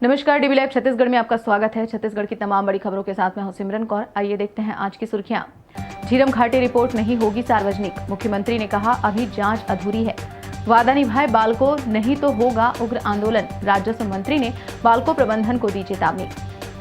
नमस्कार, dB live Chhattisgarh में आपका स्वागत है। छत्तीसगढ़ की तमाम बड़ी खबरों के साथ मैं हूं सिमरन कौर। आइए देखते हैं आज की सुर्खियां। झीरम घाटी रिपोर्ट नहीं होगी सार्वजनिक, मुख्यमंत्री ने कहा अभी जांच अधूरी है। वादा निभाए बाल्को नहीं तो होगा उग्र आंदोलन, राजस्व मंत्री ने बाल्को प्रबंधन को दी चेतावनी।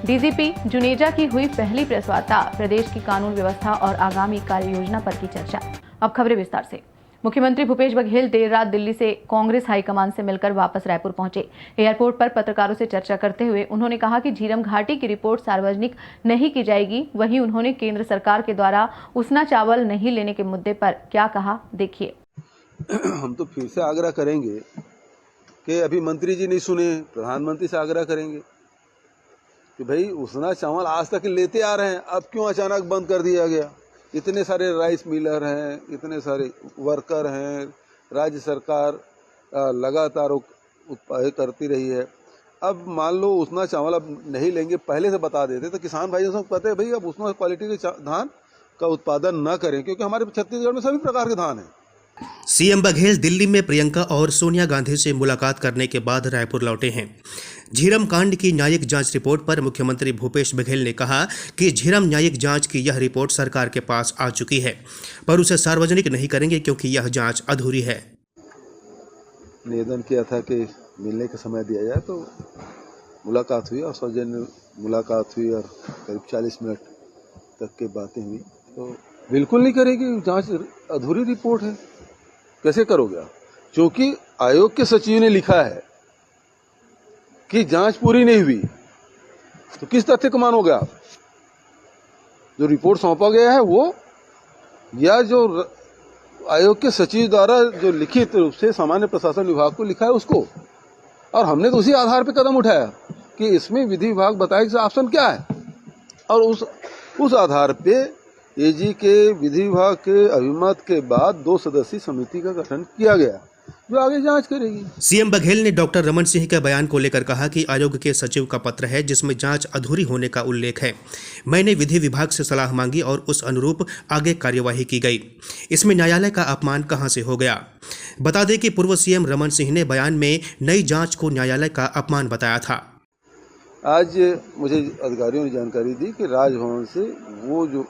डीजीपी जुनेजा की हुई पहली प्रेस वार्ता, प्रदेश की कानून व्यवस्था और आगामी कार्य योजना पर की चर्चा। अब खबरें विस्तार से। मुख्यमंत्री भूपेश बघेल देर रात दिल्ली से कांग्रेस हाईकमान से मिलकर वापस रायपुर पहुंचे। एयरपोर्ट पर पत्रकारों से चर्चा करते हुए उन्होंने कहा कि झीरम घाटी की रिपोर्ट सार्वजनिक नहीं की जाएगी। वहीं उन्होंने केंद्र सरकार के द्वारा उसना चावल नहीं लेने के मुद्दे पर क्या कहा, देखिए। हम तो फिर से आग्रह करेंगे कि अभी मंत्री जी नहीं सुने, प्रधानमंत्री से आग्रह करेंगे कि भाई उसना चावल आज तक लेते आ रहे हैं, अब क्यों अचानक बंद कर दिया गया। इतने सारे राइस मिलर हैं, इतने सारे वर्कर हैं, राज्य सरकार लगातार उत्पादन करती रही है। अब मान लो उसना चावल अब नहीं लेंगे, पहले से बता देते तो किसान भाइयों से कहते हैं भाई अब उसना क्वालिटी के धान का उत्पादन न करें, क्योंकि हमारे छत्तीसगढ़ में सभी प्रकार के धान हैं। सीएम बघेल दिल्ली में प्रियंका और सोनिया गांधी से मुलाकात करने के बाद रायपुर लौटे हैं। झीरम कांड की न्यायिक जांच रिपोर्ट पर मुख्यमंत्री भूपेश बघेल ने कहा कि झीरम न्यायिक जांच की यह रिपोर्ट सरकार के पास आ चुकी है, पर उसे सार्वजनिक नहीं करेंगे क्योंकि यह जांच अधूरी है। निवेदन किया था कि मिलने का समय दिया जाए, तो मुलाकात हुई और सौजन्य मुलाकात हुई और करीब 40 मिनट तक की बातें हुई। तो बिल्कुल नहीं करेगी, जांच अधूरी रिपोर्ट है, कैसे करोगे आप? क्योंकि आयोग के सचिव ने लिखा है कि जांच पूरी नहीं हुई, तो किस तथ्य को मानोगे आप? जो रिपोर्ट सौंपा गया है वो, या जो आयोग के सचिव द्वारा जो लिखित रूप से सामान्य प्रशासन विभाग को लिखा है उसको। और हमने तो उसी आधार पर कदम उठाया कि इसमें विधि विभाग बताए कि ऑप्शन क्या है, और उस आधार पे एजी के विधि विभाग के अभिमत के बाद 2 सदस्यीय समिति का गठन किया गया जो आगे जांच करेगी। सीएम बघेल ने डॉक्टर रमन सिंह के बयान को लेकर कहा कि आयोग के सचिव का पत्र है जिसमें जांच अधूरी होने का उल्लेख है। मैंने विधि विभाग से सलाह मांगी और उस अनुरूप आगे कार्यवाही की गई। इसमें न्यायालय का अपमान कहां से हो गया? बता दें कि पूर्व सीएम रमन सिंह ने बयान में नई जांच को न्यायालय का अपमान बताया था। आज मुझे अधिकारियों ने जानकारी दी कि राजभवन से वो जो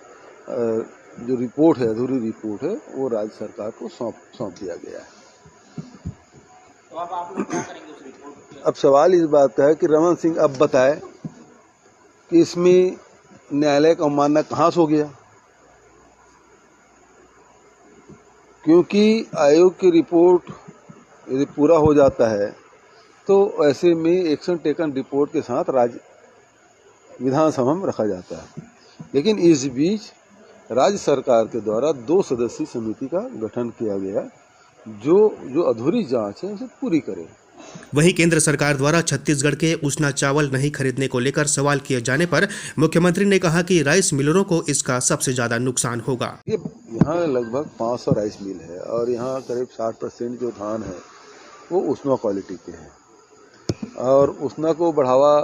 रिपोर्ट है, अधूरी रिपोर्ट है, वो राज्य सरकार को सौंप दिया गया है। तो अब आप लोग क्या करेंगे उस रिपोर्ट पे? अब सवाल इस बात का है कि रमन सिंह अब बताए कि इसमें न्यायालय का अवमानना कहाँ से हो गया, क्योंकि आयोग की रिपोर्ट यदि पूरा हो जाता है तो ऐसे में एक्शन टेकन रिपोर्ट के साथ राज्य विधानसभा में रखा जाता है। लेकिन इस बीच राज्य सरकार के द्वारा 2 सदस्यीय समिति का गठन किया गया जो अधूरी जांच है उसे पूरी करे। वहीं केंद्र सरकार द्वारा छत्तीसगढ़ के उसना चावल नहीं खरीदने को लेकर सवाल किए जाने पर मुख्यमंत्री ने कहा कि राइस मिलरों को इसका सबसे ज्यादा नुकसान होगा। यहाँ लगभग 500 राइस मिल है और यहाँ करीब 60% जो धान है वो उसना क्वालिटी के हैं, और उसना को बढ़ावा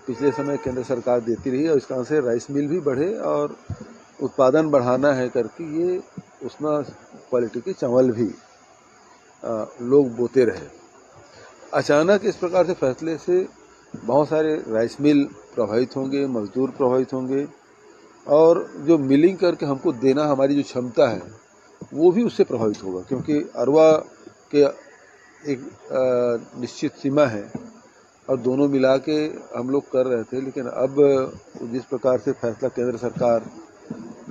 पिछले समय केंद्र सरकार देती रही और इस कारण से राइस मिल भी बढ़े और उत्पादन बढ़ाना है करके ये उसना क्वालिटी के चावल भी लोग बोते रहे। अचानक इस प्रकार से फैसले से बहुत सारे राइस मिल प्रभावित होंगे, मजदूर प्रभावित होंगे, और जो मिलिंग करके हमको देना हमारी जो क्षमता है वो भी उससे प्रभावित होगा, क्योंकि अरवा के एक निश्चित सीमा है और दोनों मिला के हम लोग कर रहे थे। लेकिन अब जिस प्रकार से फैसला केंद्र सरकार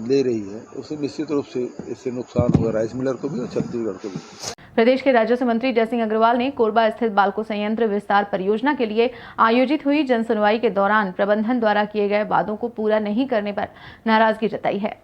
ले रही है उससे निश्चित रूप से इससे नुकसान होगा राइस मिलर को भी और छत्तीसगढ़ को भी। प्रदेश के राजस्व मंत्री जयसिंह अग्रवाल ने कोरबा स्थित बाल्को संयंत्र विस्तार परियोजना के लिए आयोजित हुई जनसुनवाई के दौरान प्रबंधन द्वारा किए गए वादों को पूरा नहीं करने पर नाराजगी जताई है।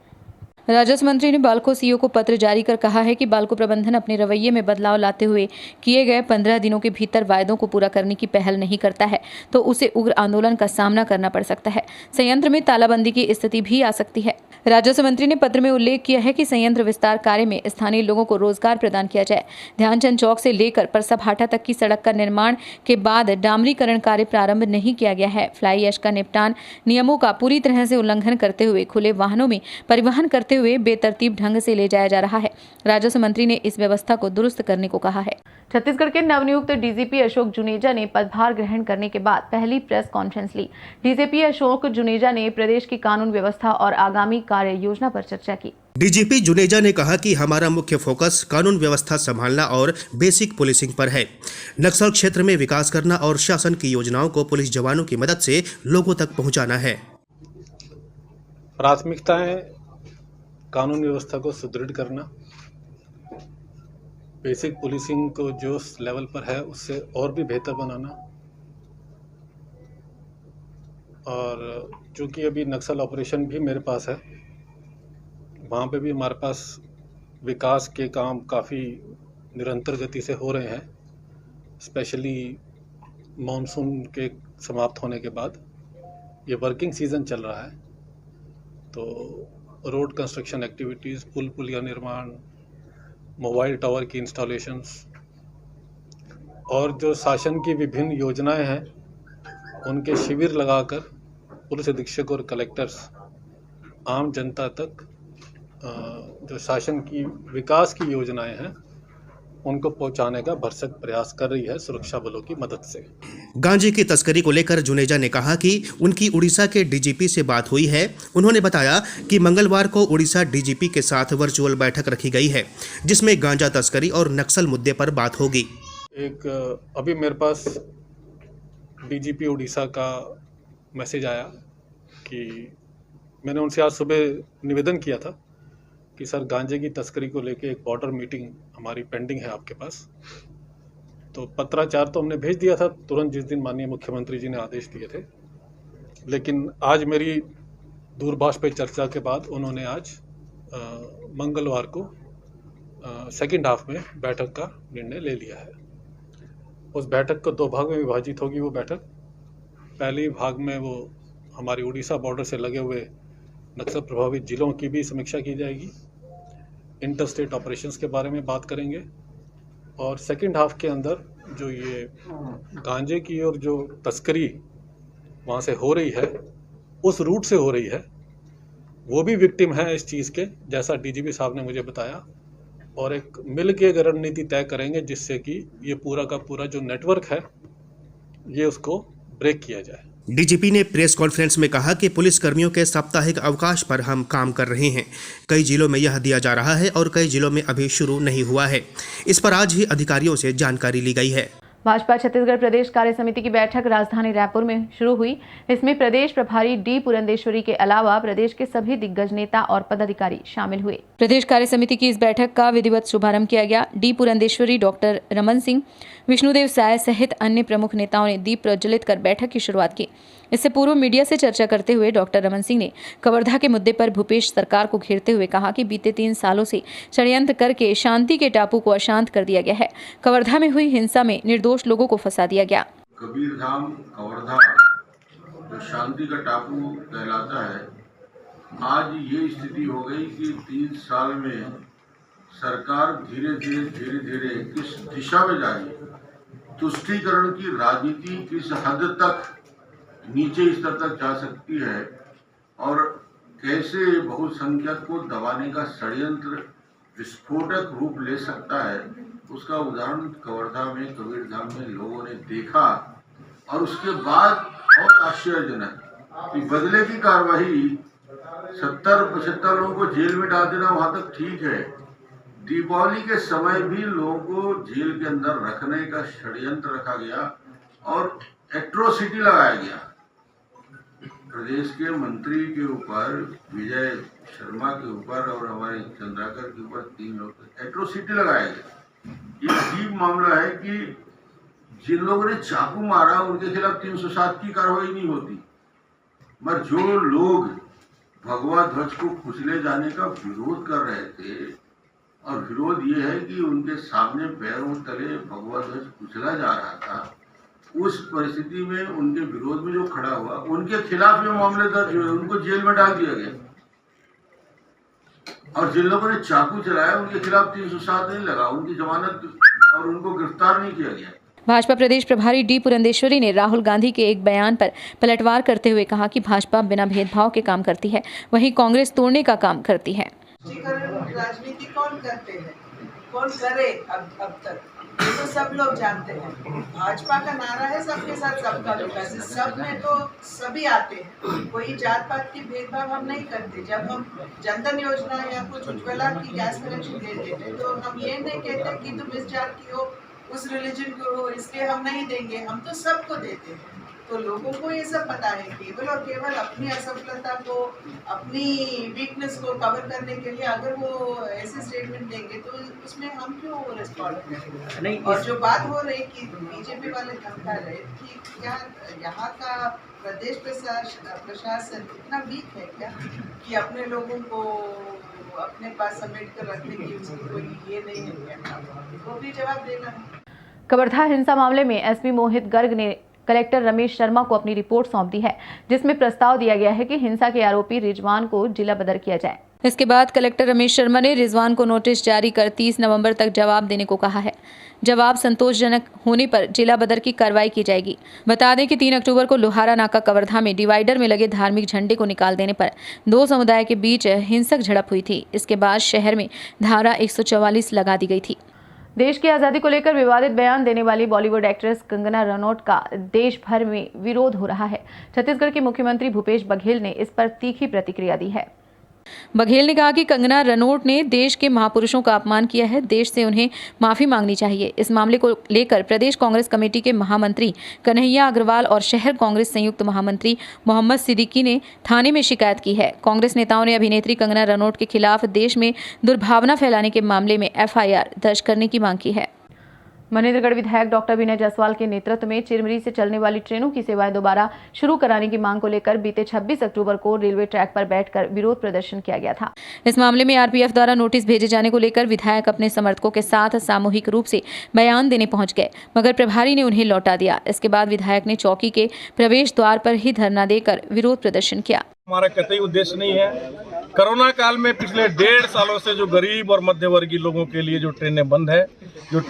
राजस्व मंत्री ने बाल्को सीईओ को पत्र जारी कर कहा है कि बाल्को प्रबंधन अपने रवैये में बदलाव लाते हुए किए गए 15 दिनों के भीतर वायदों को पूरा करने की पहल नहीं करता है तो उसे उग्र आंदोलन का सामना करना पड़ सकता है। संयंत्र में तालाबंदी की स्थिति भी आ सकती है। राजस्व मंत्री ने पत्र में उल्लेख किया है कि संयंत्र विस्तार कार्य में स्थानीय लोगों को रोजगार प्रदान किया जाए। ध्यानचंद चौक से लेकर परसभाटा तक की सड़क का निर्माण के बाद डामरीकरण कार्य प्रारंभ नहीं किया गया है। फ्लाई ऐश का निपटान नियमों का पूरी तरह से उल्लंघन करते हुए खुले वाहनों में परिवहन करते हुए बेतरतीब ढंग से ले जाया जा रहा है। राजस्व मंत्री ने इस व्यवस्था को दुरुस्त करने को कहा है। छत्तीसगढ़ के नवनियुक्त डीजीपी अशोक जुनेजा ने पदभार ग्रहण करने के बाद पहली प्रेस कॉन्फ्रेंस ली। डीजीपी अशोक जुनेजा ने प्रदेश की कानून व्यवस्था और आगामी कार्य योजना पर चर्चा की। डीजीपी जुनेजा ने कहा कि हमारा मुख्य फोकस कानून व्यवस्था संभालना और बेसिक पुलिसिंग पर है। नक्सल क्षेत्र में विकास करना और शासन की योजनाओं को पुलिस जवानों की मदद से लोगों तक पहुंचाना है। प्राथमिकताएं कानून व्यवस्था को सुदृढ़ करना, बेसिक पुलिसिंग को जो लेवल पर है उससे और भी बेहतर बनाना, और चूँकि अभी नक्सल ऑपरेशन भी मेरे पास है, वहाँ पे भी हमारे पास विकास के काम काफ़ी निरंतर गति से हो रहे हैं। स्पेशली मानसून के समाप्त होने के बाद ये वर्किंग सीज़न चल रहा है, तो रोड कंस्ट्रक्शन एक्टिविटीज़, पुलिया निर्माण, मोबाइल टावर की इंस्टॉलेशंस और जो शासन की विभिन्न योजनाएं हैं उनके शिविर लगाकर पुलिस अधीक्षक और कलेक्टर्स आम जनता तक जो शासन की विकास की योजनाएं हैं उनको पहुंचाने का भरसक प्रयास कर रही है सुरक्षा बलों की मदद से। गांजे की तस्करी को लेकर जुनेजा ने कहा कि उनकी उड़ीसा के डीजीपी से बात हुई है। उन्होंने बताया कि मंगलवार को उड़ीसा डीजीपी के साथ वर्चुअल बैठक रखी गई है, जिसमें गांजा तस्करी और नक्सल मुद्दे पर बात होगी। एक अभी मेरे पास डीजीपी उड़ीसा का मैसेज आया कि मैंने उनसे आज सुबह निवेदन किया था कि सर गांजे की तस्करी को लेके एक बॉर्डर मीटिंग हमारी पेंडिंग है आपके पास। तो पत्राचार तो हमने भेज दिया था तुरंत जिस दिन माननीय मुख्यमंत्री जी ने आदेश दिए थे, लेकिन आज मेरी दूरभाष पे चर्चा के बाद उन्होंने आज मंगलवार को सेकंड हाफ में बैठक का निर्णय ले लिया है। उस बैठक को 2 भाग में विभाजित होगी वो बैठक। पहले भाग में वो हमारी उड़ीसा बॉर्डर से लगे हुए नक्सल प्रभावित जिलों की भी समीक्षा की जाएगी, इंटर स्टेट ऑपरेशंस के बारे में बात करेंगे, और सेकंड हाफ के अंदर जो ये गांजे की और जो तस्करी वहाँ से हो रही है, उस रूट से हो रही है, वो भी विक्टिम है इस चीज़ के, जैसा डीजीपी साहब ने मुझे बताया, और एक मिल के रणनीति तय करेंगे जिससे कि ये पूरा का पूरा जो नेटवर्क है ये उसको ब्रेक किया जाए। डीजीपी ने प्रेस कॉन्फ्रेंस में कहा कि पुलिस कर्मियों के साप्ताहिक अवकाश पर हम काम कर रहे हैं। कई जिलों में यह दिया जा रहा है और कई जिलों में अभी शुरू नहीं हुआ है। इस पर आज ही अधिकारियों से जानकारी ली गई है। भाजपा छत्तीसगढ़ प्रदेश कार्य समिति की बैठक राजधानी रायपुर में शुरू हुई। इसमें प्रदेश प्रभारी डी पुरंदेश्वरी के अलावा प्रदेश के सभी दिग्गज नेता और पदाधिकारी शामिल हुए। प्रदेश कार्य समिति की इस बैठक का विधिवत शुभारंभ किया गया। डी पुरंदेश्वरी, डॉक्टर रमन सिंह, विष्णुदेव साय सहित अन्य प्रमुख नेताओं ने दीप प्रज्वलित कर बैठक की शुरुआत की। इससे पूर्व मीडिया से चर्चा करते हुए डॉक्टर रमन सिंह ने कवर्धा के मुद्दे पर भूपेश सरकार को घेरते हुए कहा कि बीते 3 सालों से षड्यंत्र करके शांति के टापू को अशांत कर दिया गया है। कवर्धा में हुई हिंसा में निर्दोष लोगों को फंसा दिया गया। कबीरधाम कवर्धा जो शांति का टापू कहलाता है, आज ये स्थिति हो गई कि 3 साल में सरकार धीरे धीरे किस दिशा में जा रही है, तुष्टीकरण की राजनीति किस हद तक नीचे स्तर तक जा सकती है और कैसे बहुसंख्यक को दबाने का षड्यंत्र विस्फोटक रूप ले सकता है, उसका उदाहरण कवर्धा में कबीरधाम में लोगों ने देखा। और उसके बाद और आश्चर्यजनक कि बदले की कार्रवाई 70-75 लोगों को जेल में डाल देना वहां तक ठीक है, दीपावली के समय भी लोगों को जेल के अंदर रखने का षड्यंत्र रखा गया और एट्रोसिटी लगाया गया। प्रदेश के मंत्री के ऊपर, विजय शर्मा के ऊपर और हमारे चंद्राकर के ऊपर 3 लोग एट्रोसिटी लगाया गया। ये अजीब मामला है कि जिन लोगों ने चाकू मारा उनके खिलाफ 307 की कार्रवाई नहीं होती, मगर जो लोग भगवा ध्वज को कुचले जाने का विरोध कर रहे थे, और विरोध ये है कि उनके सामने पैरों तले भगवा ध्वज कुचला जा रहा था, उस परिस्थिति में उनके विरोध में जो खड़ा हुआ उनके खिलाफ ये मामले दर्ज हुए, उनको जेल में डाल दिया गया। और जिन लोगों ने चाकू चलाया उनके खिलाफ 307 नहीं लगा, उनकी जमानत और उनको गिरफ्तार नहीं किया गया। भाजपा प्रदेश प्रभारी डी पुरंदेश्वरी ने राहुल गांधी के एक बयान पर पलटवार करते हुए कहा कि भाजपा बिना भेदभाव के काम करती है, वहीं कांग्रेस तोड़ने का काम करती है। राजनीति कौन करते हैं, कौन करे अब तक, ये तो सब लोग जानते हैं। भाजपा का नारा है सबके साथ सबका विकास, सब में तो सभी आते हैं, कोई जात पात की भेदभाव हम नहीं करते। जब हम जनधन योजना या कुछ उज्ज्वला की गैस कनेक्शन दे देते तो हम ये नहीं कहते कि तुम इस जात की हो, उस रिलीजन को हो, इसलिए हम नहीं देंगे, हम तो सबको देते हैं। तो लोगों को ये सब पता है, केवल और केवल अपनी असफलता को, अपनी वीकनेस को कवर करने के लिए अगर वो ऐसे स्टेटमेंट देंगे तो उसमें हम क्यों रिस्पॉन्ड करेंगे। और जो बात हो रही कि बीजेपी वाले धमका रहे कि क्या यहाँ का प्रदेश प्रशासन इतना वीक है क्या कि अपने लोगों को अपने पास समेट कर रखने की उसकी कोई ये नहीं है क्या, वो भी जवाब देना है। कवर्धा हिंसा मामले में एसपी मोहित गर्ग ने कलेक्टर रमेश शर्मा को अपनी रिपोर्ट सौंप दी है, जिसमें प्रस्ताव दिया गया है कि हिंसा के आरोपी रिजवान को जिला बदर किया जाए। इसके बाद कलेक्टर रमेश शर्मा ने रिजवान को नोटिस जारी कर 30 नवंबर तक जवाब देने को कहा है। जवाब संतोषजनक होने पर जिला बदर की कार्रवाई की जाएगी। बता दें कि 3 अक्टूबर को लोहारा नाका कवर्धा में डिवाइडर में लगे धार्मिक झंडे को निकाल देने पर 2 समुदाय के बीच हिंसक झड़प हुई थी। इसके बाद शहर में धारा 144 लगा दी गई थी। देश की आज़ादी को लेकर विवादित बयान देने वाली बॉलीवुड एक्ट्रेस कंगना रनौत का देश भर में विरोध हो रहा है। छत्तीसगढ़ के मुख्यमंत्री भूपेश बघेल ने इस पर तीखी प्रतिक्रिया दी है। बघेल ने कहा कि कंगना रनौत ने देश के महापुरुषों का अपमान किया है, देश से उन्हें माफी मांगनी चाहिए। इस मामले को लेकर प्रदेश कांग्रेस कमेटी के महामंत्री कन्हैया अग्रवाल और शहर कांग्रेस संयुक्त महामंत्री मोहम्मद सिद्दीकी ने थाने में शिकायत की है। कांग्रेस नेताओं ने अभिनेत्री कंगना रनौत के खिलाफ देश में दुर्भावना फैलाने के मामले में FIR दर्ज करने की मांग की है। मनेन्द्रगढ़ विधायक डॉक्टर विनय जायसवाल के नेतृत्व में चिरमिरी से चलने वाली ट्रेनों की सेवाएं दोबारा शुरू कराने की मांग को लेकर बीते 26 अक्टूबर को रेलवे ट्रैक पर बैठकर विरोध प्रदर्शन किया गया था। इस मामले में RPF द्वारा नोटिस भेजे जाने को लेकर विधायक अपने समर्थकों के साथ सामूहिक रूप से बयान देने पहुंच गए, मगर प्रभारी ने उन्हें लौटा दिया। इसके बाद विधायक ने चौकी के प्रवेश द्वार पर ही धरना देकर विरोध प्रदर्शन किया। हमारा कतई उद्देश्य नहीं है। कोरोना काल में पिछले 1.5 सालों से जो गरीब और मध्यवर्गीय लोगों के लिए जो ट्रेनें बंद है, जो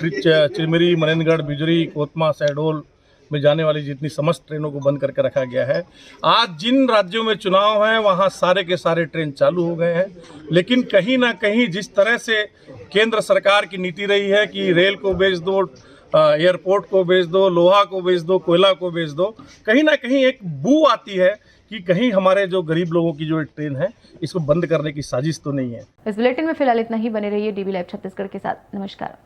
चिरमिरी, मनेन्द्रगढ़, बिजरी, कोतमा, शहडोल में जाने वाली जितनी समस्त ट्रेनों को बंद करके रखा गया है। आज जिन राज्यों में चुनाव हैं वहाँ सारे के सारे ट्रेन चालू हो गए हैं, लेकिन कहीं ना कहीं जिस तरह से केंद्र सरकार की नीति रही है कि रेल को बेच दो, एयरपोर्ट को बेच दो, लोहा को बेच दो, कोयला को बेच दो, कहीं ना कहीं एक बू आती है कि कहीं हमारे जो गरीब लोगों की जो ट्रेन है इसको बंद करने की साजिश तो नहीं है। इस बुलेटिन में फिलहाल इतना ही। बने रहिए DB लाइव छत्तीसगढ़ के साथ। नमस्कार।